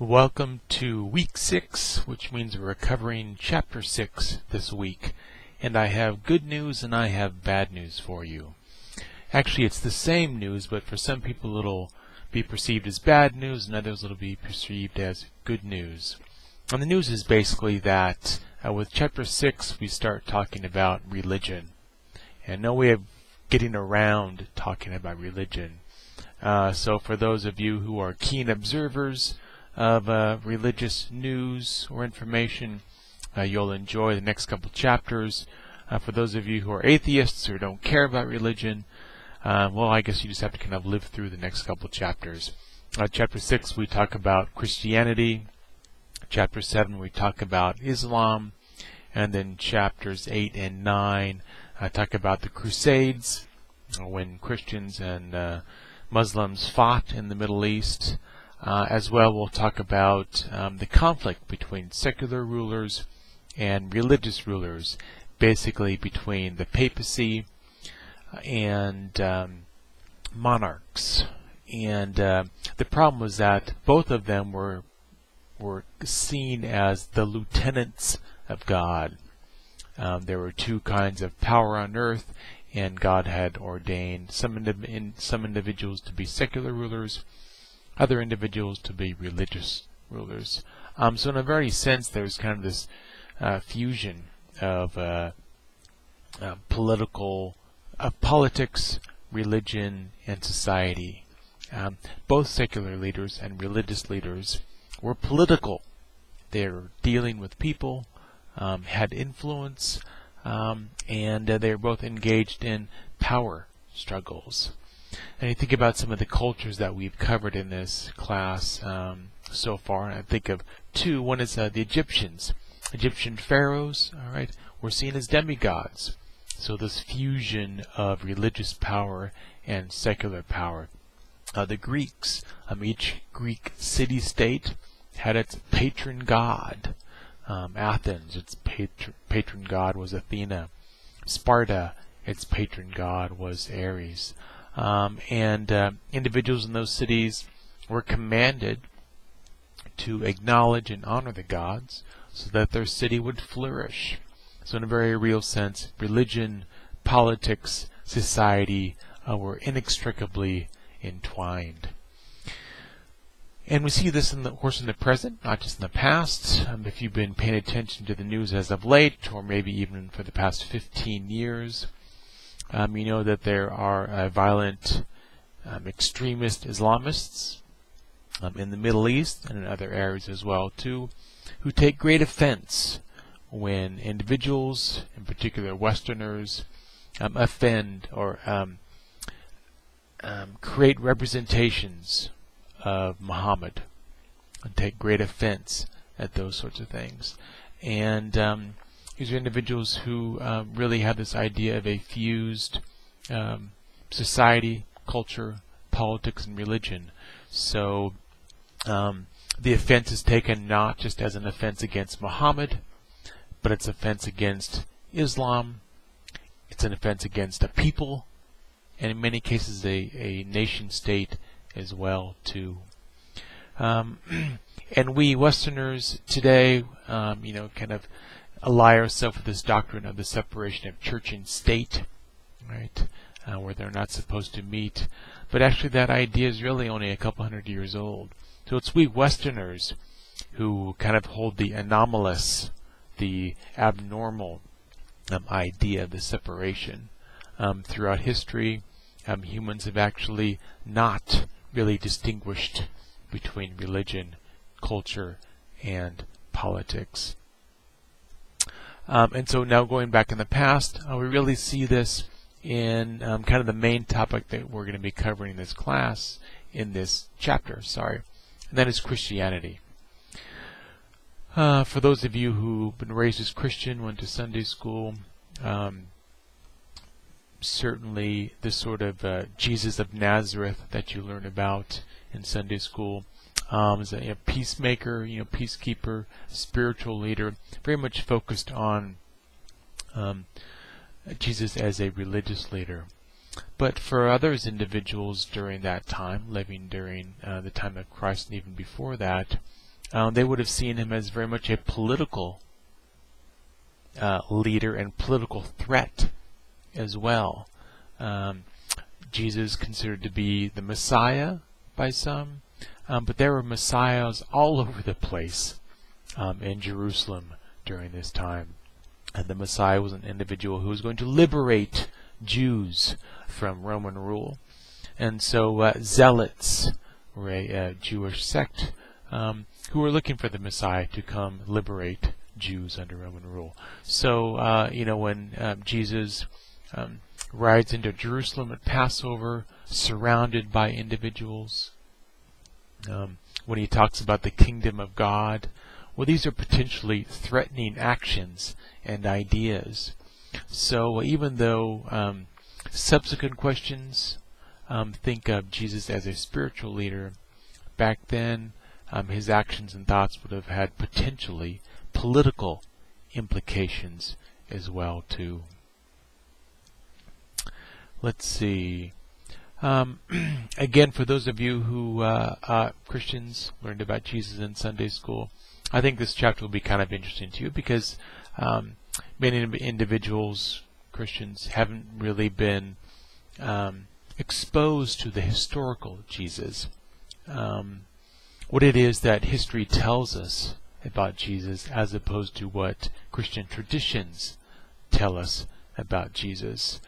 Welcome to week 6, which means we're covering chapter 6 this week. And I have good news and I have bad news for you. Actually, it's the same news, but for some people it'll be perceived as bad news and others it'll be perceived as good news. And the news is basically that with chapter 6 we start talking about religion. And no way of getting around talking about religion. So for those of you who are keen observers of religious news or information, you'll enjoy the next couple chapters. For those of you who are atheists or don't care about religion, well, I guess you just have to kind of live through the next couple chapters. Chapter 6 we talk about Christianity. Chapter 7 we talk about Islam. And then chapters 8 and 9 talk about the Crusades, when Christians and Muslims fought in the Middle East. As well, we'll talk about the conflict between secular rulers and religious rulers, basically between the papacy and monarchs. And the problem was that both of them were seen as the lieutenants of God. There were two kinds of power on earth, and God had ordained some individuals to be secular rulers, other individuals to be religious rulers. So in a very sense, there's kind of this fusion of politics, religion, and society. Both secular leaders and religious leaders were political. They were dealing with people, had influence, and they were both engaged in power struggles. And you think about some of the cultures that we've covered in this class so far, and I think of two. One is the Egyptians. Egyptian pharaohs, all right, were seen as demigods. So this fusion of religious power and secular power. The Greeks, each Greek city-state had its patron god. Athens, its patron god was Athena. Sparta, its patron god was Ares. And individuals in those cities were commanded to acknowledge and honor the gods so that their city would flourish. So in a very real sense, religion, politics, society were inextricably entwined. And we see this, of course, in the present, not just in the past. If you've been paying attention to the news as of late, or maybe even for the past 15 years, you know that there are violent extremist Islamists in the Middle East and in other areas as well too, who take great offense when individuals, in particular Westerners, offend or create representations of Muhammad, and take great offense at those sorts of things. And these are individuals who really have this idea of a fused society, culture, politics, and religion. So the offense is taken not just as an offense against Muhammad, but it's an offense against Islam. It's an offense against a people, and in many cases a nation state as well too. And we Westerners today, kind of ally ourselves with this doctrine of the separation of church and state, right? Where they're not supposed to meet. But actually that idea is really only a couple hundred years old. So it's we Westerners who kind of hold the anomalous, the abnormal idea of the separation. Throughout history, humans have actually not really distinguished between religion, culture, and politics. And so now going back in the past, we really see this in kind of the main topic that we're going to be covering in this class, in this chapter, and that is Christianity. For those of you who've been raised as Christian, went to Sunday school, certainly the sort of Jesus of Nazareth that you learn about in Sunday school is a peacemaker, peacekeeper, spiritual leader, very much focused on Jesus as a religious leader. But for others individuals during that time, living during the time of Christ and even before that, they would have seen him as very much a political leader and political threat as well. Jesus considered to be the Messiah by some, but there were messiahs all over the place in Jerusalem during this time. And the Messiah was an individual who was going to liberate Jews from Roman rule. And so Zealots were a Jewish sect who were looking for the Messiah to come liberate Jews under Roman rule. So, when Jesus rides into Jerusalem at Passover, surrounded by individuals, when he talks about the kingdom of God, well, these are potentially threatening actions and ideas. So even though subsequent questions think of Jesus as a spiritual leader, back then his actions and thoughts would have had potentially political implications as well too. Let's see. Again, for those of you who Christians learned about Jesus in Sunday school, I think this chapter will be kind of interesting to you because many individuals, Christians, haven't really been exposed to the historical Jesus. What it is that history tells us about Jesus as opposed to what Christian traditions tell us about Jesus.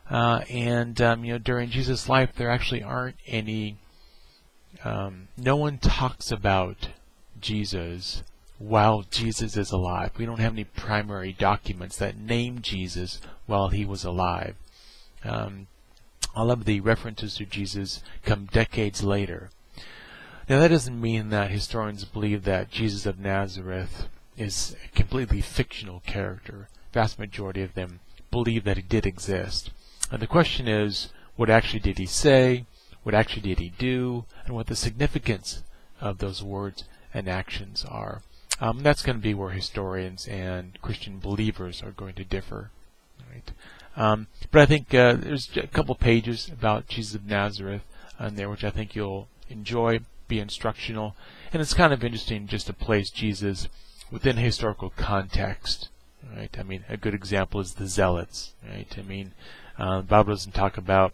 During Jesus' life, there actually aren't any, no one talks about Jesus while Jesus is alive. We don't have any primary documents that name Jesus while he was alive. All of the references to Jesus come decades later. Now that doesn't mean that historians believe that Jesus of Nazareth is a completely fictional character. Vast majority of them believe that he did exist. And the question is, what actually did he say? What actually did he do? And what the significance of those words and actions are. That's going to be where historians and Christian believers are going to differ. Right? But I think there's a couple pages about Jesus of Nazareth on there, which I think you'll enjoy, be instructional, and it's kind of interesting just to place Jesus within a historical context. Right? I mean, a good example is the Zealots. Right? I mean, the Bible doesn't talk about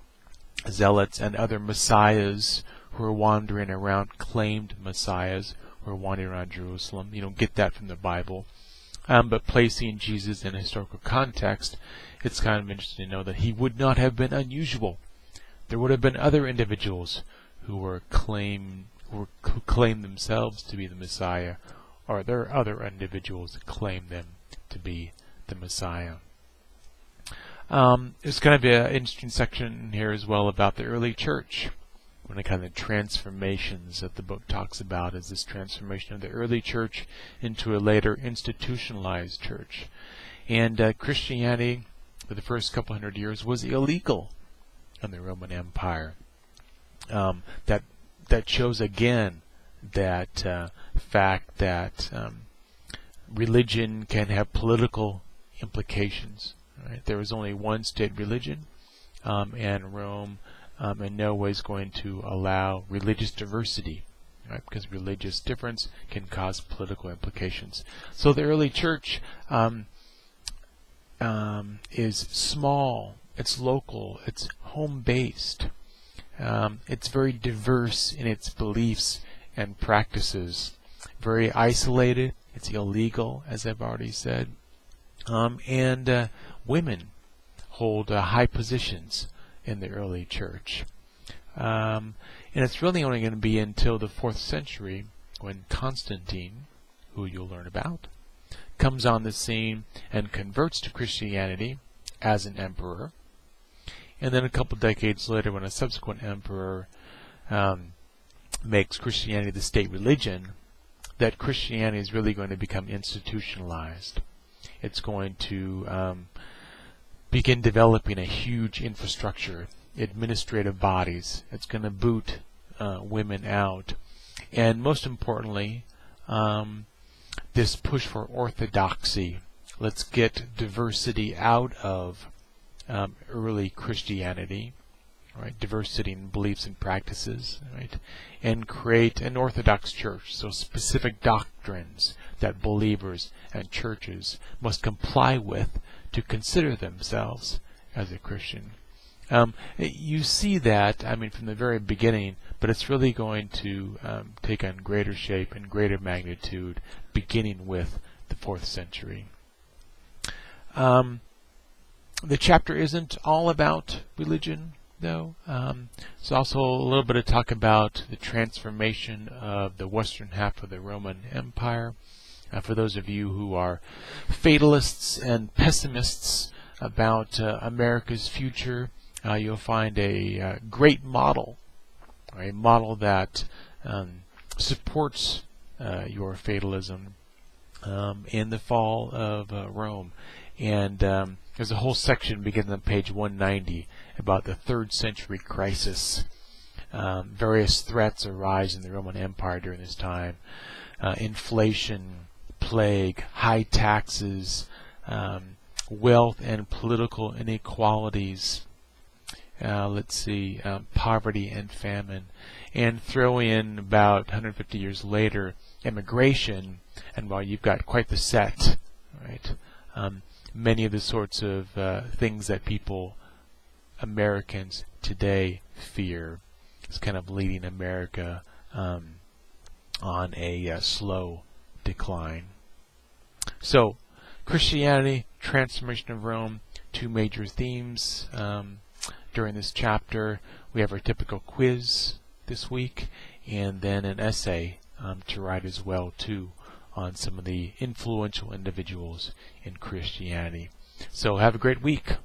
Zealots and other messiahs who are wandering around, claimed messiahs who are wandering around Jerusalem. You don't get that from the Bible. But placing Jesus in a historical context, it's kind of interesting to know that he would not have been unusual. There would have been other individuals who claimed themselves to be the Messiah, or there are other individuals that claim them to be the Messiah. There's going to be an interesting section here as well about the early church. One of the kind of transformations that the book talks about is this transformation of the early church into a later institutionalized church. And Christianity, for the first couple hundred years, was illegal in the Roman Empire. That shows again that fact that religion can have political implications. Right? There was only one state religion, and Rome in no way is going to allow religious diversity, right? Because religious difference can cause political implications. So the early church is small, it's local, it's home-based. It's very diverse in its beliefs and practices. Very isolated. It's illegal, as I've already said. And women hold high positions in the early church. And it's really only going to be until the 4th century when Constantine, who you'll learn about, comes on the scene and converts to Christianity as an emperor. And then a couple decades later, when a subsequent emperor makes Christianity the state religion, that Christianity is really going to become institutionalized. It's going to begin developing a huge infrastructure, administrative bodies. It's going to boot women out. And most importantly, this push for orthodoxy. Let's get diversity out of early Christianity right, diversity in beliefs and practices, right, and create an orthodox church, so specific doctrines that believers and churches must comply with to consider themselves as a Christian. You see that, I mean, from the very beginning, but it's really going to take on greater shape and greater magnitude beginning with the 4th century. The chapter isn't all about religion, though. It's also a little bit of talk about the transformation of the western half of the Roman Empire. For those of you who are fatalists and pessimists about America's future, you'll find a great model, a model that supports your fatalism in the fall of Rome. And there's a whole section beginning on page 190 about the 3rd century crisis. Various threats arise in the Roman Empire during this time. Inflation, plague, high taxes, wealth and political inequalities. Poverty and famine. And throw in about 150 years later, immigration, and while you've got quite the set, right? Many of the sorts of things that Americans today fear, is kind of leading America on a slow decline. So, Christianity, transformation of Rome, 2 major themes during this chapter. We have our typical quiz this week, and then an essay to write as well too, on some of the influential individuals in Christianity. So have a great week.